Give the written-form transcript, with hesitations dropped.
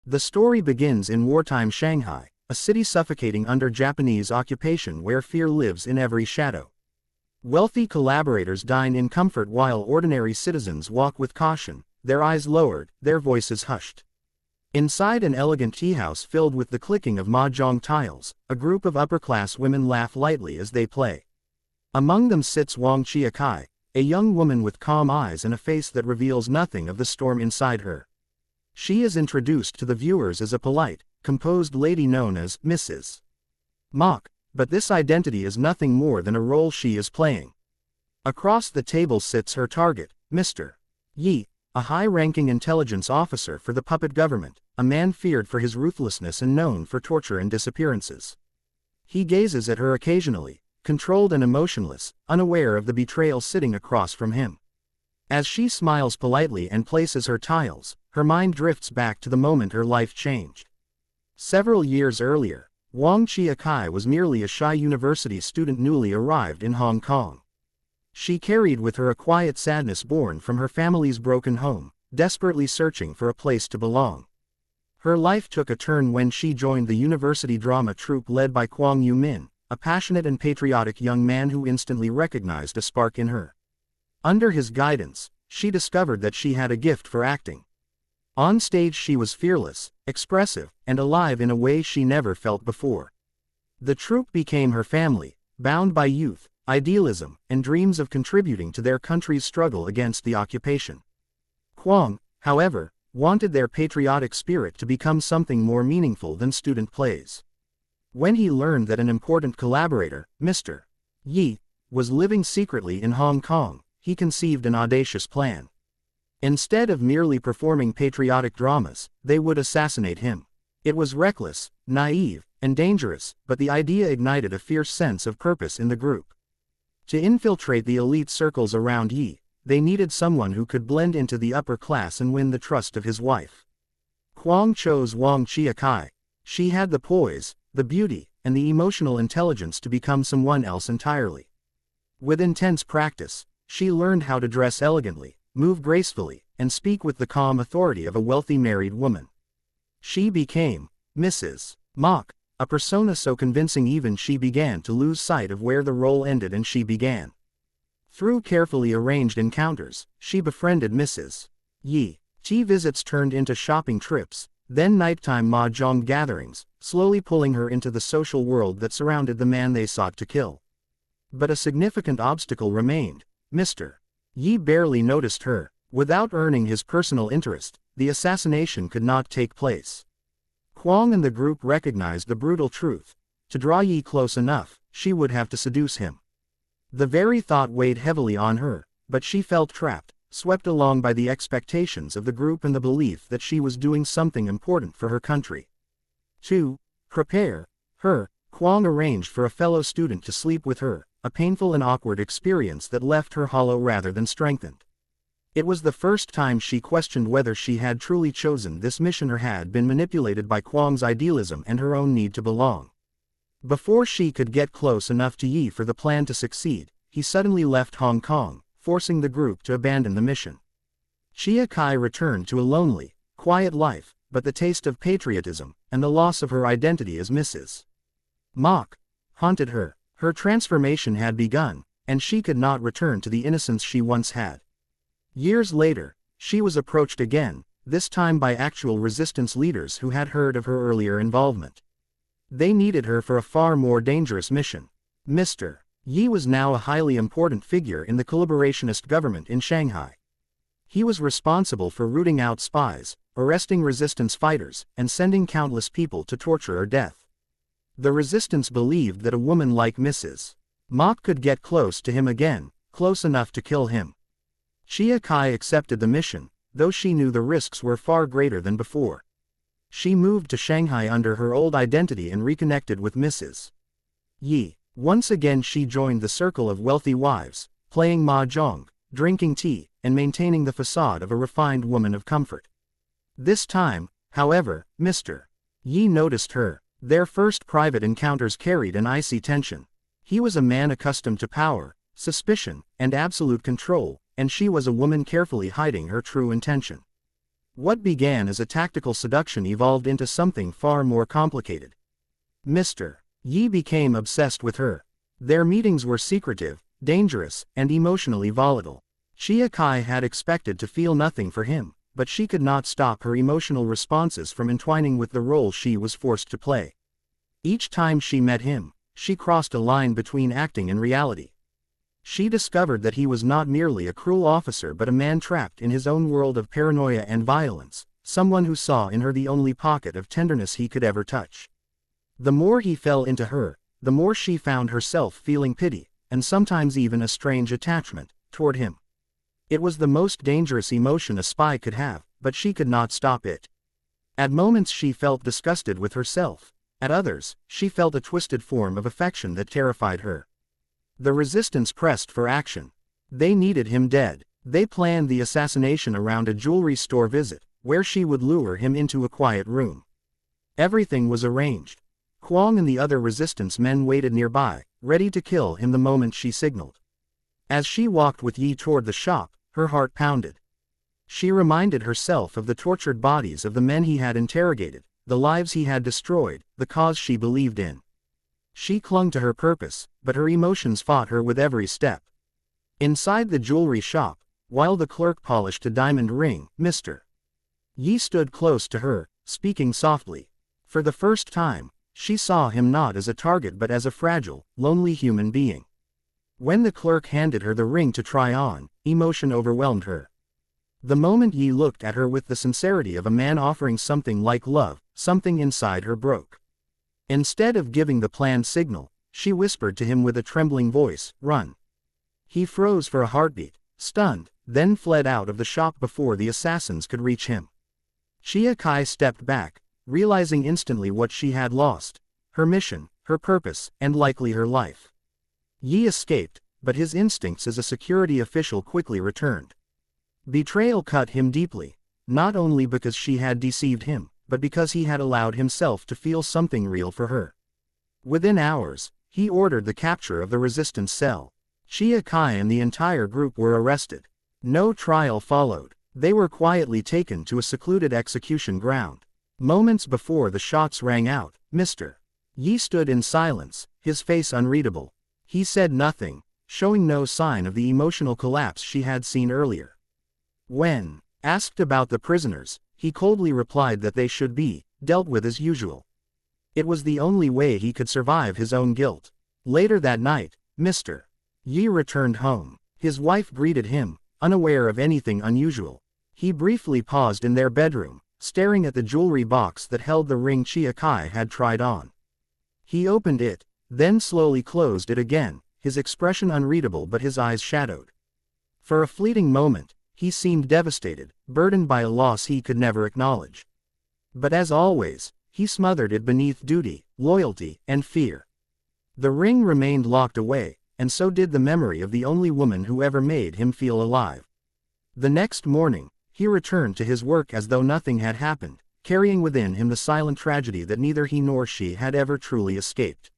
The story begins in wartime Shanghai, a city suffocating under Japanese occupation where fear lives in every shadow. Wealthy collaborators dine in comfort while ordinary citizens walk with caution, their eyes lowered, their voices hushed. Inside an elegant teahouse filled with the clicking of mahjong tiles, a group of upper-class women laugh lightly as they play. Among them sits Wong Chia Chi, a young woman with calm eyes and a face that reveals nothing of the storm inside her. She is introduced to the viewers as a polite, composed lady known as Mrs. Mock, but this identity is nothing more than a role she is playing. Across the table sits her target, Mr. Yi, a high-ranking intelligence officer for the puppet government, a man feared for his ruthlessness and known for torture and disappearances. He gazes at her occasionally, controlled and emotionless, unaware of the betrayal sitting across from him. As she smiles politely and places her tiles, her mind drifts back to the moment her life changed. Several years earlier, Wong Chia Chi was merely a shy university student newly arrived in Hong Kong. She carried with her a quiet sadness born from her family's broken home, desperately searching for a place to belong. Her life took a turn when she joined the university drama troupe led by Kwang Yu-min, a passionate and patriotic young man who instantly recognized a spark in her. Under his guidance, she discovered that she had a gift for acting. On stage she was fearless, expressive, and alive in a way she never felt before. The troupe became her family, bound by youth, idealism, and dreams of contributing to their country's struggle against the occupation. Kwang, however, wanted their patriotic spirit to become something more meaningful than student plays. When he learned that an important collaborator, Mr. Yi, was living secretly in Hong Kong, he conceived an audacious plan. Instead of merely performing patriotic dramas, they would assassinate him. It was reckless, naive, and dangerous, but the idea ignited a fierce sense of purpose in the group. To infiltrate the elite circles around Yi, they needed someone who could blend into the upper class and win the trust of his wife. Kwang chose Wong Chia Chi. She had the poise, the beauty, and the emotional intelligence to become someone else entirely. With intense practice, she learned how to dress elegantly, move gracefully, and speak with the calm authority of a wealthy married woman. She became Mrs. Mock, a persona so convincing even she began to lose sight of where the role ended and she began. Through carefully arranged encounters, she befriended Mrs. Yi. Tea visits turned into shopping trips, then nighttime mahjong gatherings, slowly pulling her into the social world that surrounded the man they sought to kill. But a significant obstacle remained. Mr. Yi barely noticed her. Without earning his personal interest, the assassination could not take place. Kwang and the group recognized the brutal truth. To draw Yi close enough, she would have to seduce him. The very thought weighed heavily on her, but she felt trapped, swept along by the expectations of the group and the belief that she was doing something important for her country. To prepare her, Kwang arranged for a fellow student to sleep with her, a painful and awkward experience that left her hollow rather than strengthened. It was the first time she questioned whether she had truly chosen this mission or had been manipulated by Kwang's idealism and her own need to belong. Before she could get close enough to Yi for the plan to succeed, he suddenly left Hong Kong, forcing the group to abandon the mission. Chia Chi returned to a lonely, quiet life, but the taste of patriotism, and the loss of her identity as Mrs. Mock, haunted her. Her transformation had begun, and she could not return to the innocence she once had. Years later, she was approached again, this time by actual resistance leaders who had heard of her earlier involvement. They needed her for a far more dangerous mission. Mr. Yi was now a highly important figure in the collaborationist government in Shanghai. He was responsible for rooting out spies, arresting resistance fighters, and sending countless people to torture or death. The resistance believed that a woman like Mrs. Mock could get close to him again, close enough to kill him. Chia Chi accepted the mission, though she knew the risks were far greater than before. She moved to Shanghai under her old identity and reconnected with Mrs. Yi. Once again she joined the circle of wealthy wives, playing mahjong, drinking tea, and maintaining the facade of a refined woman of comfort. This time, however, Mr. Yi noticed her. Their first private encounters carried an icy tension. He was a man accustomed to power, suspicion, and absolute control, and she was a woman carefully hiding her true intention. What began as a tactical seduction evolved into something far more complicated. Mr. Yi became obsessed with her. Their meetings were secretive, dangerous, and emotionally volatile. Chia Chi had expected to feel nothing for him, but she could not stop her emotional responses from entwining with the role she was forced to play. Each time she met him, she crossed a line between acting and reality. She discovered that he was not merely a cruel officer but a man trapped in his own world of paranoia and violence, someone who saw in her the only pocket of tenderness he could ever touch. The more he fell into her, the more she found herself feeling pity, and sometimes even a strange attachment, toward him. It was the most dangerous emotion a spy could have, but she could not stop it. At moments she felt disgusted with herself. At others, she felt a twisted form of affection that terrified her. The resistance pressed for action. They needed him dead. They planned the assassination around a jewelry store visit, where she would lure him into a quiet room. Everything was arranged. Kwong and the other resistance men waited nearby, ready to kill him the moment she signaled. As she walked with Yi toward the shop, her heart pounded. She reminded herself of the tortured bodies of the men he had interrogated, the lives he had destroyed, the cause she believed in. She clung to her purpose, but her emotions fought her with every step. Inside the jewelry shop, while the clerk polished a diamond ring, Mr. Yi stood close to her, speaking softly. For the first time, she saw him not as a target but as a fragile, lonely human being. When the clerk handed her the ring to try on, emotion overwhelmed her. The moment Yi looked at her with the sincerity of a man offering something like love, something inside her broke. Instead of giving the planned signal, she whispered to him with a trembling voice, "Run." He froze for a heartbeat, stunned, then fled out of the shop before the assassins could reach him. Chia Chi stepped back, realizing instantly what she had lost: her mission, her purpose, and likely her life. Yi escaped, but his instincts as a security official quickly returned. Betrayal cut him deeply, not only because she had deceived him, but because he had allowed himself to feel something real for her. Within hours, he ordered the capture of the resistance cell. Chia Chi and the entire group were arrested. No trial followed. They were quietly taken to a secluded execution ground. Moments before the shots rang out, Mr. Yi stood in silence, his face unreadable. He said nothing, showing no sign of the emotional collapse she had seen earlier. When asked about the prisoners, he coldly replied that they should be dealt with as usual. It was the only way he could survive his own guilt. Later that night, Mr. Yi returned home. His wife greeted him, unaware of anything unusual. He briefly paused in their bedroom, staring at the jewelry box that held the ring Chia Chi had tried on. He opened it, then slowly closed it again, his expression unreadable but his eyes shadowed. For a fleeting moment, he seemed devastated, burdened by a loss he could never acknowledge. But as always, he smothered it beneath duty, loyalty, and fear. The ring remained locked away, and so did the memory of the only woman who ever made him feel alive. The next morning, he returned to his work as though nothing had happened, carrying within him the silent tragedy that neither he nor she had ever truly escaped.